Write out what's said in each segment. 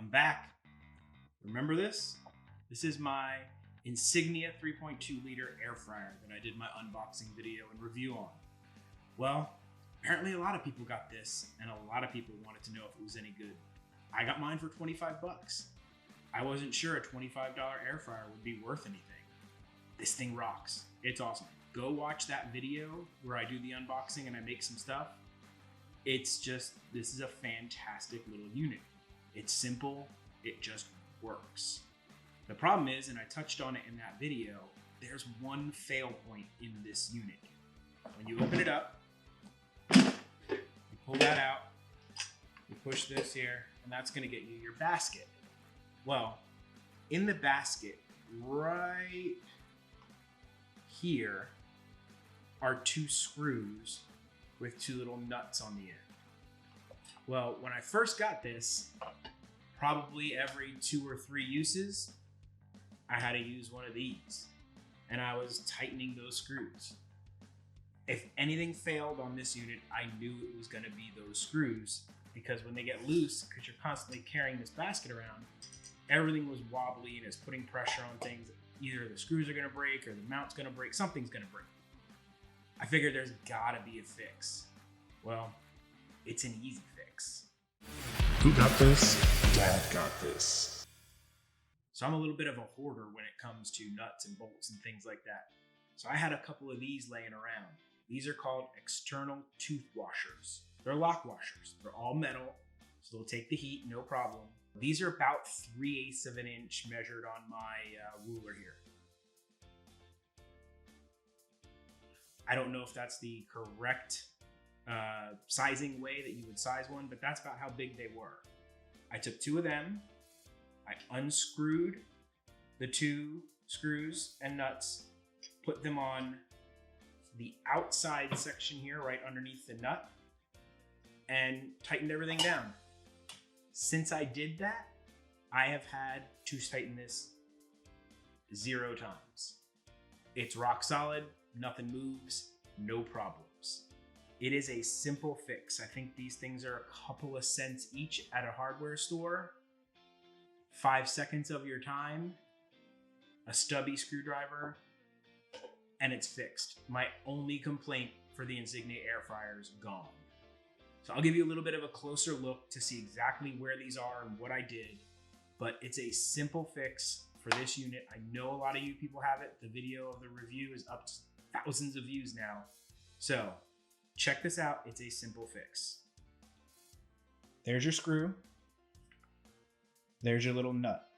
I'm back. Remember this? This is my Insignia 3.2 liter air fryer that I did my unboxing video and review on. Well, apparently a lot of people got this and a lot of people wanted to know if it was any good. I got mine for 25 bucks. I wasn't sure a $25 air fryer would be worth anything. This thing rocks. It's awesome. Go watch that video where I do the unboxing and I make some stuff. This is a fantastic little unit. It's simple, it just works. The problem is, and I touched on it in that video, there's one fail point in this unit. When you open it up, you pull that out, you push this here, and that's gonna get you your basket. Well, in the basket, right here, are two screws with two little nuts on the end. Well, when I first got this, probably every 2 or 3 uses, I had to use one of these, and I was tightening those screws. If anything failed on this unit, I knew it was gonna be those screws, because when they get loose, because you're constantly carrying this basket around, everything was wobbly and it's putting pressure on things. Either the screws are gonna break or the mount's gonna break, something's gonna break. I figured there's gotta be a fix. Well, it's an easy fix. Who got this? Dad got this. So I'm a little bit of a hoarder when it comes to nuts and bolts and things like that. So I had a couple of these laying around. These are called external tooth washers. They're lock washers. They're all metal, so they'll take the heat, no problem. These are about 3/8 of an inch measured on my ruler here. I don't know if that's the correct sizing way that you would size one, but that's about how big they were. I took 2 of them, I unscrewed the 2 screws and nuts, put them on the outside section here, right underneath the nut, and tightened everything down. Since I did that, I have had to tighten this 0 times. It's rock solid, nothing moves, no problems. It is a simple fix. I think these things are a couple of cents each at a hardware store. 5 seconds of your time, a stubby screwdriver, and it's fixed. My only complaint for the Insignia Air Fryer is gone. So I'll give you a little bit of a closer look to see exactly where these are and what I did, but it's a simple fix for this unit. I know a lot of you people have it. The video of the review is up to thousands of views now. So check this out, it's a simple fix. There's your screw. There's your little nut.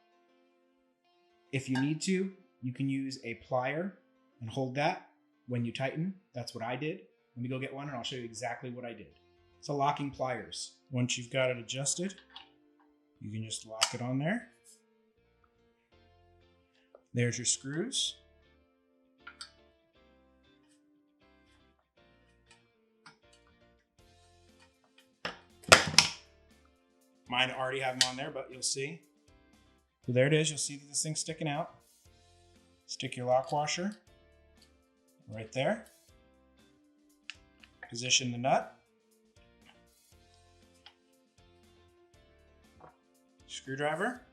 If you need to, you can use a plier and hold that when you tighten. That's what I did. Let me go get one and I'll show you exactly what I did. It's a locking pliers. Once you've got it adjusted, you can just lock it on there. There's your screws. Mine already have them on there, but you'll see. So there it is. You'll see that this thing's sticking out. Stick your lock washer right there. Position the nut. Screwdriver.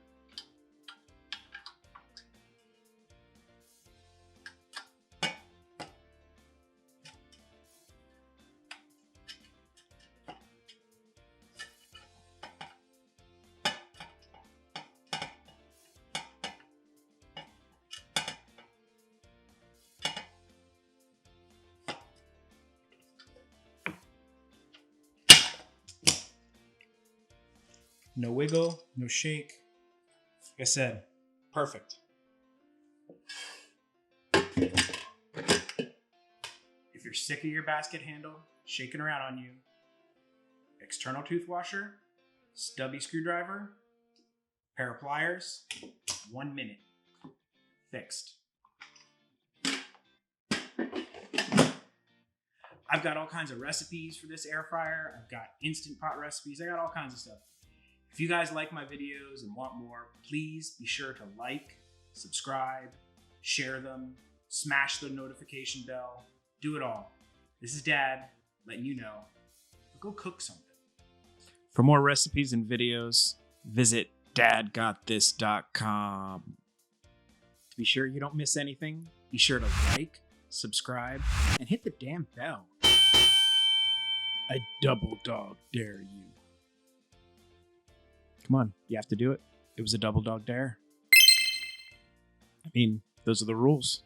No wiggle, no shake. Like I said, perfect. If you're sick of your basket handle shaking around on you, external tooth washer, stubby screwdriver, pair of pliers, 1 minute. Fixed. I've got all kinds of recipes for this air fryer. I've got Instant Pot recipes. I got all kinds of stuff. If you guys like my videos and want more, please be sure to like, subscribe, share them, smash the notification bell, do it all. This is Dad letting you know, go cook something. For more recipes and videos, visit dadgotthis.com. To be sure you don't miss anything, be sure to like, subscribe, and hit the damn bell. I double dog dare you. Come on, you have to do it. It was a double dog dare. I mean, those are the rules.